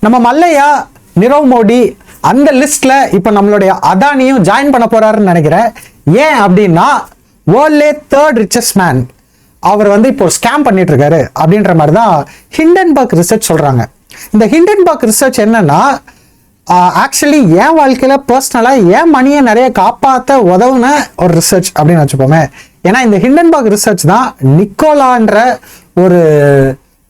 நம்ம மல்லையா, நிரவ் மோடி அந்த லிஸ்ட்ல இப்ப நம்மளுடைய அதானியும் ஜாயின் பண்ண போறாருன்னு நினைக்கிறேன். ஏன் அப்படின்னா வேர்ல்ட்லே தேர்ட் ரிச்சஸ்ட் மேன் அவர் வந்து இப்போ ஸ்கேம் பண்ணிட்டு இருக்காரு அப்படின்ற மாதிரி தான் ஹிண்டன்பர்க் ரிசர்ச் சொல்றாங்க. இந்த ஹிண்டன்பர்க் ரிசர்ச் என்னன்னா ஆக்சுவலி என் வாழ்க்கையில பர்சனலா என் மணியை நிறைய காப்பாற்ற உதவுன ஒரு ரிசர்ச் அப்படின்னு வச்சுப்போமே. ஏன்னா இந்த ஹிண்டன்பர்க் ரிசர்ச் தான் நிக்கோலான்ற ஒரு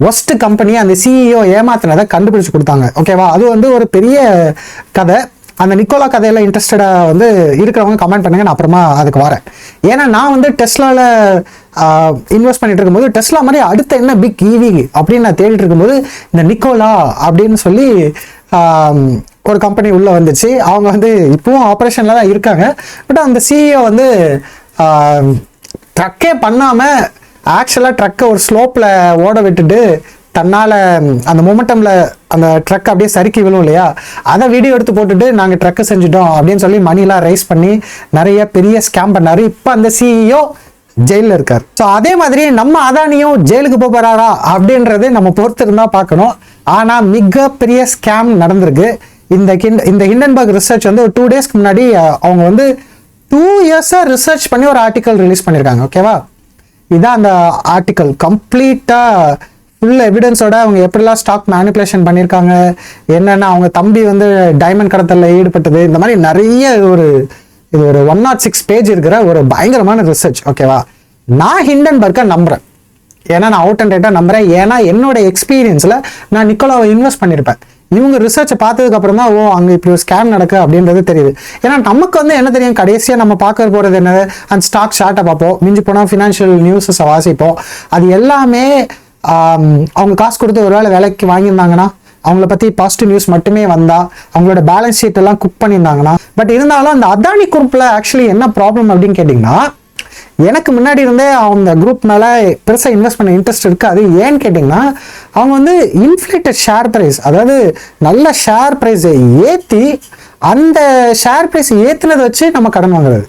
ஒஸ்ட் கம்பெனி அந்த சிஇஓ ஏமாத்தினதை கண்டுபிடிச்சு கொடுத்தாங்க. ஓகேவா, அது வந்து ஒரு பெரிய கதை. அந்த நிக்கோலா கதையில இன்ட்ரெஸ்டடா வந்து இருக்கிறவங்க கமெண்ட் பண்ணுங்க, நான் அப்புறமா அதுக்கு வரேன். ஏன்னா நான் வந்து டெஸ்லால இன்வெஸ்ட் பண்ணிட்டு இருக்கும்போது டெஸ்லா மாதிரி அடுத்த என்ன பிக் ஈவி அப்படின்னு நான் தேடிட்டு இருக்கும்போது இந்த நிக்கோலா அப்படின்னு சொல்லி ஒரு கம்பெனி உள்ள வந்துச்சு. அவங்க வந்து இப்பவும் ஆப்ரேஷன்ல தான் இருக்காங்க. பட் அந்த சிஇஓ வந்து ட்ரக்கே பண்ணாம ஆக்சுவலா ட்ரக்கை ஒரு ஸ்லோப்ல ஓட விட்டுட்டு தன்னால அந்த மொமெண்டம்ல அந்த ட்ரக் அப்படியே சறுக்கி விழும் இல்லையா, அதை வீடியோ எடுத்து போட்டுட்டு நாங்க ட்ரக்கை செஞ்சுட்டோம் அப்படின்னு சொல்லி மணிலாம் ரைஸ் பண்ணி நிறைய பெரிய ஸ்கேம் பண்ணாரு. இப்போ அந்த சிஇஓ ஜெயிலில் இருக்கார். ஸோ அதே மாதிரி நம்ம அதானியும் ஜெயிலுக்கு போறாரா அப்படின்றது நம்ம பொறுத்து இருந்தா பார்க்கணும். ஆனா மிகப்பெரிய ஸ்கேம் நடந்திருக்கு. இந்த ஹிண்டன்பர்க் ரிசர்ச் வந்து ஒரு 2 days முன்னாடி அவங்க வந்து 2 years ரிசர்ச் பண்ணி ஒரு ஆர்டிக்கல் ரிலீஸ் பண்ணியிருக்காங்க. ஓகேவா, இதான் அந்த ஆர்டிக்கல் கம்ப்ளீட்டா ஃபுல் எவிடன்ஸோட அவங்க எப்படிலாம் ஸ்டாக் மேனிப்புலேஷன் பண்ணியிருக்காங்க, என்னென்ன அவங்க தம்பி வந்து டைமண்ட் கடத்தலில் ஈடுபட்டது, இந்த மாதிரி நிறைய இது ஒரு 106 பேஜ் இருக்கிற ஒரு பயங்கரமான ரிசர்ச். ஓகேவா, நான் ஹிண்டன்பர்க்கை நம்புறேன். ஏன்னா நான் அவுட் அண்ட் ரைட்டாக நம்புறேன். ஏன்னா என்னோட எக்ஸ்பீரியன்ஸில் நான் நிக்கோலாவை இன்வெஸ்ட் பண்ணியிருப்பேன். இவங்க ரிசர்ச்சை பார்த்ததுக்கு அப்புறம் தான் அங்கே இப்படி ஒரு ஸ்கேம் நடக்கு அப்படின்றது தெரியுது. ஏன்னா நமக்கு வந்து என்ன தெரியும், கடைசியாக நம்ம பார்க்க போகிறது என்னது, அந்த ஸ்டாக் ஷார்ட்டை பார்ப்போம், மிஞ்சி போனால் ஃபினான்ஷியல் நியூஸஸை வாசிப்போம். அது எல்லாமே அவங்க காசு கொடுத்து ஒரு வேளை விலைக்கு வாங்கியிருந்தாங்கன்னா, அவங்கள பற்றி பாசிட்டிவ் நியூஸ் மட்டுமே வந்தா, அவங்களோட பேலன்ஸ் ஷீட் எல்லாம் குக் பண்ணியிருந்தாங்கன்னா. பட் இருந்தாலும் அந்த அதானி குரூப்பில் ஆக்சுவலி என்ன ப்ராப்ளம் அப்படின்னு கேட்டிங்கன்னா, எனக்கு முன்னாடி இருந்தே அவங்க குரூப் மேலே பெருசாக இன்வெஸ்ட் பண்ண இன்ட்ரெஸ்ட் இருக்காது. ஏன்னு கேட்டிங்கன்னா அவங்க வந்து இன்ஃப்ளேட்டட் ஷேர் ப்ரைஸ், அதாவது நல்ல ஷேர் ப்ரைஸை ஏற்றி அந்த ஷேர் ப்ரைஸ் ஏற்றினதை வச்சு நம்ம கடன் வாங்குறது.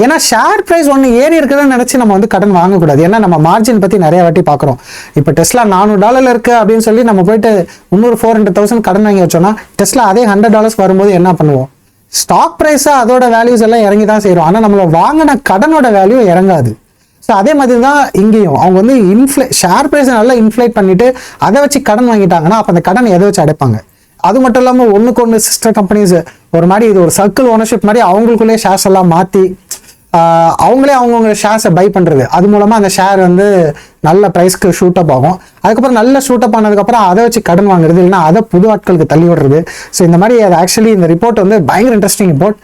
ஏன்னா ஷேர் ப்ரைஸ் ஒன்று ஏறி இருக்குதுன்னு நினச்சி நம்ம வந்து கடன் வாங்கக்கூடாது. ஏன்னா நம்ம மார்ஜின் பற்றி நிறைய வாட்டி பார்க்குறோம். இப்போ டெஸ்லா $400 இருக்குது அப்படின்னு சொல்லி நம்ம போயிட்டு இன்னொரு 400,000 கடன் வாங்கி வச்சோம்னா டெஸ்லா அதே $100 வரும்போது என்ன பண்ணுவோம், ஸ்டாக் ப்ரைஸை அதோட வேல்யூஸ் எல்லாம் இறங்கி தான் செய்கிறோம். ஆனால் நம்மளை வாங்கின கடனோட வேல்யூ இறங்காது. ஸோ அதே மாதிரி தான் இங்கேயும் அவங்க வந்து ஷேர் ப்ரைஸை நல்லா இன்ஃப்ளேட் பண்ணிட்டு அதை வச்சு கடன் வாங்கிட்டாங்கன்னா அப்போ அந்த கடன் எதை வச்சு அடைப்பாங்க. அது மட்டும் இல்லாமல் ஒன்றுக்கு ஒன்று சிஸ்டர் கம்பெனிஸ் ஒரு மாதிரி இது ஒரு சர்க்கிள் ஓனர்ஷிப் மாதிரி அவங்களுக்குள்ளே ஷேர்ஸ் எல்லாம் மாற்றி அவங்களே அவங்கவுங்க ஷேர்ஸை பை பண்ணுறது. அது மூலமாக அந்த ஷேர் வந்து நல்ல ப்ரைஸ்க்கு ஷூட்டப் ஆகும். அதுக்கப்புறம் நல்ல ஷூட்டப் ஆனதுக்கப்புறம் அதை வச்சு கடன் வாங்குறது, இல்லைன்னா அதை புது ஆட்களுக்கு தள்ளி விடுறது. ஸோ இந்த மாதிரி அது ஆக்சுவலி இந்த ரிப்போர்ட் வந்து பயங்கர இன்ட்ரெஸ்டிங் ரிப்போர்ட்.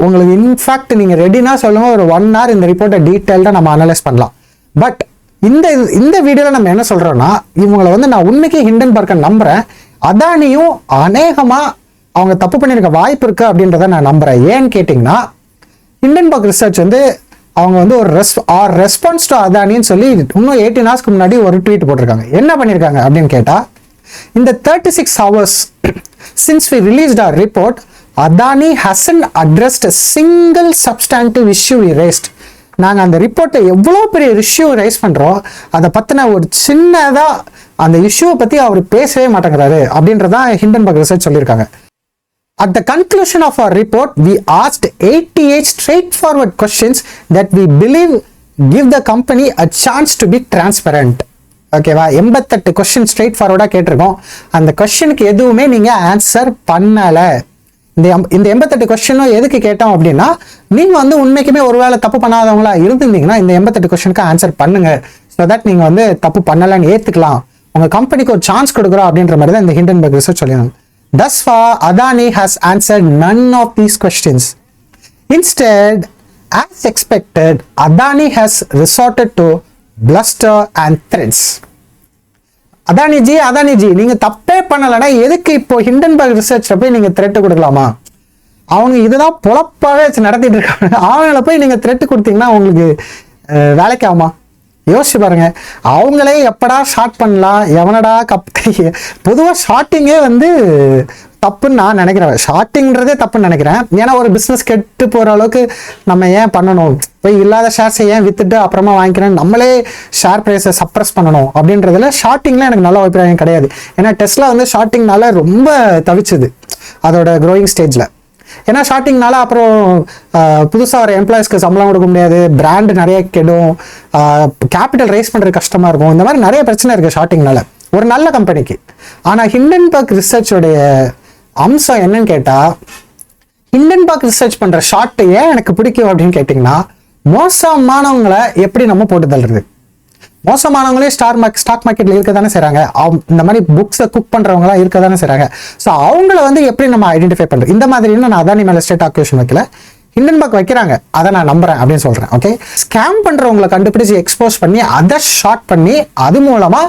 உங்களுக்கு இன்ஃபேக்ட் நீங்கள் ரெடினா சொல்லுங்கள், ஒரு 1 hour இந்த ரிப்போர்ட்டை டீட்டெயில்டாக நம்ம அனலைஸ் பண்ணலாம். பட் இந்த வீடியோவில் நம்ம என்ன சொல்கிறோன்னா, இவங்களை வந்து நான் உண்மைக்கு ஹிண்டன்பர்க்கை நம்புகிறேன். அதானியும் அநேகமாக அவங்க தப்பு பண்ணியிருக்க வாய்ப்பு இருக்குது அப்படின்றத நான் நம்புகிறேன். ஏன்னு கேட்டிங்கன்னா ஹிண்டன்பர்க் ரிசர்ச் வந்து அவங்க வந்து ஒரு ரெஸ்பான்ஸ் டு அதானின்னு சொல்லி இன்னும் 18 hours முன்னாடி ஒரு ட்வீட் போட்டிருக்காங்க. என்ன பண்ணியிருக்காங்க அப்படின்னு கேட்டால், இந்த 36 hours since we released our report, Adani hasn't addressed a single substantive issue we raised. நாங்கள் அந்த ரிப்போர்ட்டை எவ்வளோ பெரிய இஷ்யூ ரைஸ் பண்ணுறோம், அதை பற்றின ஒரு சின்னதாக அந்த இஷ்யூவை பற்றி அவர் பேசவே மாட்டேங்கிறாரு அப்படின்றதான் ஹிண்டன்பர்க் ரிசர்ச் சொல்லியிருக்காங்க. At the conclusion of our report, we asked 88 straightforward questions that we believe give the company a chance to be transparent. ஓகேவா, 88 கொஸ்டின் ஸ்ட்ரெயிட் ஃபார்வர்டாக கேட்டிருக்கோம். அந்த கொஸ்டினுக்கு எதுவுமே நீங்கள் ஆன்சர் பண்ணலை. இந்த 88 கொஸ்டினும் எதுக்கு கேட்டோம் அப்படின்னா, நீங்கள் வந்து உண்மைக்குமே ஒரு வேளை தப்பு பண்ணாதவங்களா இருந்திருந்தீங்கன்னா இந்த 88 கொஸ்டினுக்கு ஆன்சர் பண்ணுங்க. ஸோ தட் நீங்கள் வந்து தப்பு பண்ணலைன்னு ஏற்றுக்கலாம், உங்கள் கம்பெனிக்கு ஒரு சான்ஸ் கொடுக்குறோம் அப்படின்ற மாதிரி தான் இந்த ஹிண்டன்பர்க் ரிசர்ச் சொல்லியிருந்தாங்க. Thus far, Adani has answered none of these questions. Instead, as expected, Adani has resorted to bluster and threats. அதானிஜி நீங்க தப்பே பண்ணலன்னா எதுக்கு இப்போ ஹிண்டன்பர்க் ரிசர்ச்ல போய் நீங்க த்ரெட் கொடுக்கலாமா? அவங்க இதுதான் பொழப்பாவே நடத்திட்டு இருக்காங்க. அவங்கள போய் நீங்க த்ரெட் கொடுத்தீங்கன்னா உங்களுக்கு வேலைக்கு ஆகுமா? யோசிச்சு பாருங்க. அவங்களே எப்படா ஷார்ட் பண்ணலாம், எவனடா பொதுவாக ஷார்ட்டிங்கே வந்து தப்புன்னு நான் நினைக்கிறேன். ஷார்ட்டிங்கிறதே தப்புன்னு நினைக்கிறேன். ஏன்னா ஒரு பிஸ்னஸ் கெட்டு போகிற அளவுக்கு நம்ம ஏன் பண்ணணும்? போய் இல்லாத ஷேர்ஸை ஏன் வித்துட்டு அப்புறமா வாங்கிக்கிறேன், நம்மளே ஷேர் ப்ரைஸை சப்ரஸ் பண்ணணும் அப்படின்றதுல ஷார்ட்டிங்கில் எனக்கு நல்ல அபிப்பிராயம் கிடையாது. ஏன்னா டெஸ்லா வந்து ஷார்ட்டிங்னால ரொம்ப தவிச்சுது அதோட க்ரோயிங் ஸ்டேஜில். ஏன்னா ஷார்ட்டிங்னால அப்புறம் புதுசாக வர எம்ப்ளாயிஸ்க்கு சம்பளம் கொடுக்க முடியாது, பிராண்டு நிறைய கெடும், கேபிட்டல் ரைஸ் பண்ணுறது கஷ்டமாக இருக்கும். இந்த மாதிரி நிறைய பிரச்சனை இருக்குது ஷார்ட்டிங்னால ஒரு நல்ல கம்பெனிக்கு. ஆனால் ஹிண்டன்பர்க் ரிசர்ச்சோடைய அம்சம் என்னன்னு கேட்டால், ஹிண்டன்பர்க் ரிசர்ச் பண்ணுற ஷார்ட் ஏன் எனக்கு பிடிக்கும் அப்படின்னு கேட்டிங்கன்னா, மோசமானவங்களை எப்படி நம்ம போட்டு தள்ளுறது. மோசமானவங்களே ஸ்டாக் மார்க்கெட்ல இருக்க தானே செய்றாங்க. இந்த மாதிரி புக்ஸை குக் பண்றவங்களாம் இருக்க தானே செய்றாங்க. ஸோ அவங்கள வந்து எப்படி நம்ம ஐடென்டிஃபை பண்றது? இந்த மாதிரி நான் அதானி மேல ஸ்டேட் அக்யூஷன் வைக்கல, ஹிண்டன்பர்க் வைக்கிறாங்க, அதை நான் நம்புறேன் அப்படின்னு சொல்றேன். ஓகே, ஸ்கேம் பண்றவங்களை கண்டுபிடிச்சு எக்ஸ்போஸ் பண்ணி அதை ஷார்ட் பண்ணி அது மூலமா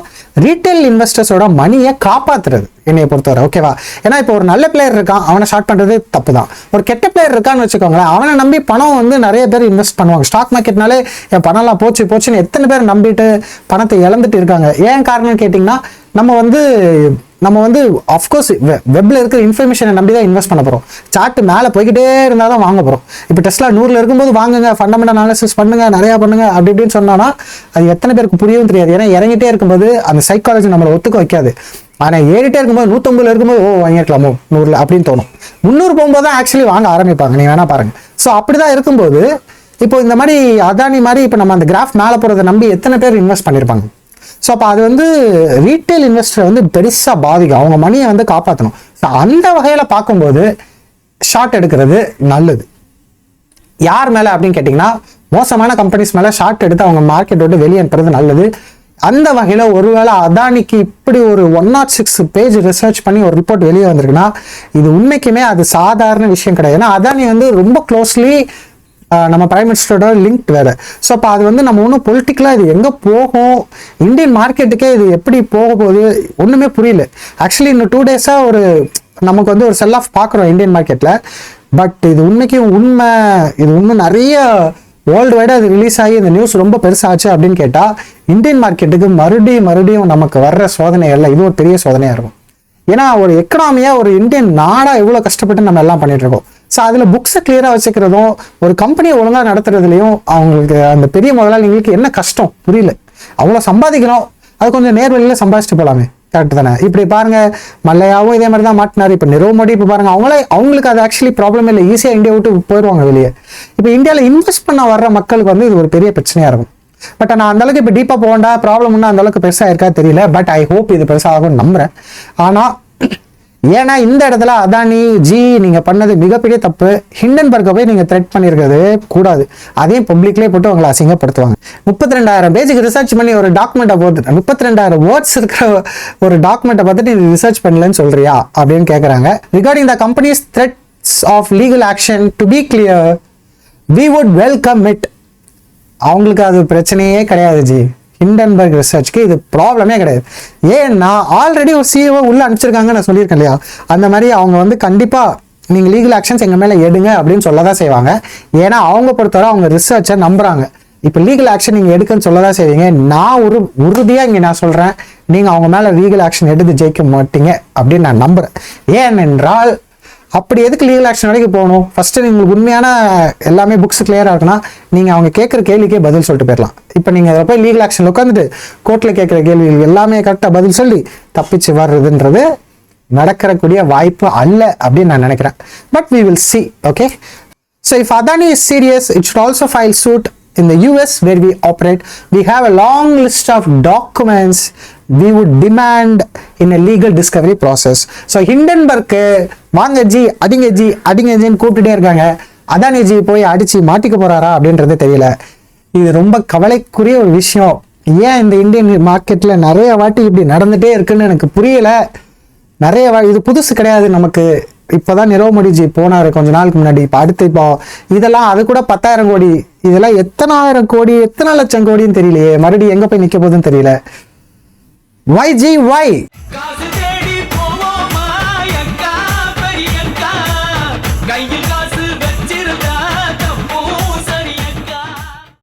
ரீட்டைல் இன்வெஸ்டர்ஸோட மணியை காப்பாத்துறது என்னைய பொறுத்தவரை. ஓகேவா? ஏன்னா இப்போ ஒரு நல்ல பிளேயர் இருக்கான், அவனை ஷார்ட் பண்றது தப்பு தான். ஒரு கெட்ட பிளேயர் இருக்கான்னு வச்சுக்கோங்களேன், அவனை நம்பி பணம் வந்து நிறைய பேர் இன்வெஸ்ட் பண்ணுவாங்க. ஸ்டாக் மார்க்கெட்னாலே என் பணம்லாம் போச்சுன்னு எத்தனை பேர் நம்பிட்டு பணத்தை இழந்துட்டு இருக்காங்க. ஏன் காரணம்னு கேட்டிங்கன்னா, நம்ம வந்து அஃப்கோர்ஸ் வெப்ல இருக்கிற இன்ஃபர்மேஷனை நம்பி தான் இன்வெஸ்ட் பண்ண போகிறோம். சார்ட் மேலே போய்கிட்டே இருந்தால் தான் வாங்க போகிறோம். இப்போ டெஸ்லா 100ல் இருக்கும்போது வாங்குங்க, ஃபண்டமெண்டல் அனாலிசிஸ் பண்ணுங்க, நிறையா பண்ணுங்க அப்படி இப்படின்னு சொன்னான்னா அது எத்தனை பேருக்கு புரியவும் தெரியாது. ஏன்னா இறங்கிட்டே இருக்கும்போது அந்த சைக்காலஜி நம்மளை ஒத்துக்க வைக்காது. ஆனால் ஏறிட்டே இருக்கும்போது 150ல் இருக்கும்போது வாங்கிக்கலாமோ 100ல் அப்படின்னு தோணும். 300 போகும்போது தான் ஆக்சுவலி வாங்க ஆரம்பிப்பாங்க. நீங்கள் வேணா பாருங்க. ஸோ அப்படிதான் இருக்கும்போது இப்போ இந்த மாதிரி அதானி மாதிரி இப்போ நம்ம அந்த கிராஃப் மேலே போகிறத நம்பி எத்தனை பேர் இன்வெஸ்ட் பண்ணியிருப்பாங்க. ஸோ அப்போ அது வந்து ரீட்டைல் இன்வெஸ்டரை வந்து பெருசாக பாதிக்கும், அவங்க மணியை வந்து காப்பாற்றணும். ஸோ அந்த வகையில் பார்க்கும்போது ஷார்ட் எடுக்கிறது நல்லது. யார் மேலே அப்படின்னு கேட்டிங்கன்னா, மோசமான கம்பெனிஸ் மேலே ஷார்ட் எடுத்து அவங்க மார்க்கெட் விட்டு வெளியே அனுப்புறது நல்லது. அந்த வகையில் ஒருவேளை அதானிக்கு இப்படி ஒரு 106 பேஜ் ரிசர்ச் பண்ணி ஒரு ரிப்போர்ட் வெளியே வந்திருக்குன்னா இது உண்மைக்குமே அது சாதாரண விஷயம் கிடையாது. ஏன்னா அதானி வந்து ரொம்ப க்ளோஸ்லி நம்ம பிரைம் மினிஸ்டரோட லிங்க் வேறு. ஸோ அப்போ அது வந்து நம்ம ஒன்றும் பொலிட்டிக்கலாக இது எங்கே போகும், இந்தியன் மார்க்கெட்டுக்கே இது எப்படி போக போகுது ஒன்றுமே புரியல. ஆக்சுவலி இன்னும் 2 டேஸாக ஒரு நமக்கு வந்து ஒரு செல் ஆஃப் பார்க்குறோம் இந்தியன் மார்க்கெட்டில். பட் இது உண்மைக்கும் உண்மை, இது இன்னும் நிறைய வேர்ல்டு வைடாக அது ரிலீஸ் ஆகி இந்த நியூஸ் ரொம்ப பெருசாச்சு அப்படின்னு கேட்டால் இந்தியன் மார்க்கெட்டுக்கு மறுபடியும் நமக்கு வர்ற சோதனைகள்ல இது ஒரு பெரிய சோதனையாக இருக்கும். ஏன்னா ஒரு எக்கனாமியாக ஒரு இந்தியன் நாடாக எவ்வளோ கஷ்டப்பட்டு நம்ம எல்லாம் பண்ணிட்டு இருக்கோம். ஸோ அதில் புக்ஸை கிளியராக வச்சுக்கிறதும் ஒரு கம்பெனியை ஒழுங்காக நடத்துறதுலையும் அவங்களுக்கு அந்த பெரிய முதலாளிங்களுக்கு என்ன கஷ்டம் புரியல. அவ்வளோ சம்பாதிக்கிறோம், அது கொஞ்சம் நேர்வழியில் சம்பாதிச்சுட்டு போகலாமே, கரெக்ட் தானே? இப்படி பாருங்க, மல்லையாவும் இதே மாதிரி தான் மாட்டினார். இப்போ நிரவ் மோடி இப்போ பாருங்க, அவங்களுக்கு அது ஆக்சுவலி ப்ராப்ளம் இல்லை, ஈஸியாக இந்தியா விட்டு போயிடுவாங்க வெளியே. இப்போ இந்தியாவில் இன்வெஸ்ட் பண்ண வர்ற மக்களுக்கு வந்து இது ஒரு பெரிய பிரச்சனையாக இருக்கும். பட் நான் அந்தளவுக்கு இப்போ டீப்பாக போகண்டா, ப்ராப்ளம் ஒன்றும் அந்தளவுக்கு பெருசாக இருக்கா தெரியல. பட் ஐ ஹோப் இது பெருசாகும்னு நம்புறேன். ஆனால் ஏன்னா இந்த இடத்துல அதானி நீங்கள் பண்ணது மிகப்பெரிய தப்பு. ஹிண்டன்பர்க்கை போய் நீங்கள் த்ரெட் பண்ணியிருக்கிறது கூடாது. அதையும் பப்ளிக்லேயே போட்டு அவங்களை அசிங்கப்படுத்துவாங்க. 32,000 பேஜுக்கு ரிசர்ச் பண்ணி ஒரு டாக்குமெண்ட்டை போட்டு 32,000 வேர்ட்ஸ் இருக்கிற ஒரு டாக்குமெண்ட்டை பார்த்துட்டு நீ ரிசர்ச் பண்ணலன்னு சொல்றியா அப்படின்னு கேட்குறாங்க. Regarding the companies threats of legal action to be clear, we would welcome it. அவங்களுக்கு அது பிரச்சனையே கிடையாது ஜி. ஹிண்டன்பர்க் ரிசர்ச்க்கு இது ப்ராப்ளமே கிடையாது. ஏன்னா ஆல்ரெடி ஒரு சிஇஓ உள்ள அனுப்பிச்சிருக்காங்க, நான் சொல்லியிருக்கேன் இல்லையா? அந்த மாதிரி அவங்க வந்து கண்டிப்பாக நீங்கள் லீகல் ஆக்ஷன்ஸ் எங்கள் மேலே எடுங்க அப்படின்னு சொல்லதான் செய்வாங்க. ஏன்னா அவங்க பொறுத்தவரை அவங்க ரிசர்ச்சை நம்புறாங்க. இப்போ லீகல் ஆக்ஷன் நீங்கள் எடுக்குன்னு சொல்லதான் செய்வீங்க. நான் உறுதியாக இங்கே நான் சொல்கிறேன், நீங்கள் அவங்க மேலே லீகல் ஆக்ஷன் எடுத்து ஜெயிக்க மாட்டீங்க அப்படின்னு நான் நம்புகிறேன். ஏனென்றால் அப்படி எதுக்கு லீகல் ஆக்ஷன் வரைக்கும் போகணும்? ஃபர்ஸ்ட்டு உங்களுக்கு உண்மையான எல்லாமே புக்ஸ் கிளியராக இருக்குன்னா நீங்கள் அவங்க கேட்குற கேள்விக்கே பதில் சொல்லிட்டு போயிடலாம். இப்போ நீங்கள் அதில் போய் லீகல் ஆக்ஷன் உட்காந்துட்டு கோர்ட்டில் கேட்குற கேள்விகள் எல்லாமே கரெக்டாக பதில் சொல்லி தப்பிச்சு வர்றதுன்றது நடக்கக்கூடிய வாய்ப்பு அல்ல அப்படின்னு நான் நினைக்கிறேன். But we will see. Okay, so if Adani is serious, it should also file suit in the US where we operate. We have a long list of documents we would demand in a legal discovery process. So Hindenburg வாங்க G அடிங்கன்னு கூப்பிட்டுட்டே இருக்காங்க. Adani G போய் அடிச்சு மாட்டிக்க போறாரா அப்படின்றது தெரியல. இது ரொம்ப கவலைக்குரிய ஒரு விஷயம். ஏன் இந்த இந்தியன் மார்க்கெட்ல நிறைய வாட்டி இப்படி நடந்துட்டே இருக்குன்னு எனக்கு புரியல. இது புதுசு கிடையாது நமக்கு. இப்போதான் நிரவ் மோடிஜி போனாரு கொஞ்ச நாளுக்கு முன்னாடி. இப்போ அடுத்து இப்போ இதெல்லாம் அது கூட 10,000 கோடி, இதெல்லாம் எத்தனை ஆயிரம் கோடி எத்தனை லட்சம் கோடின்னு தெரியலையே. மறுபடியும் எங்க போய் நிக்க போகுதுன்னு தெரியல. Why G? Why?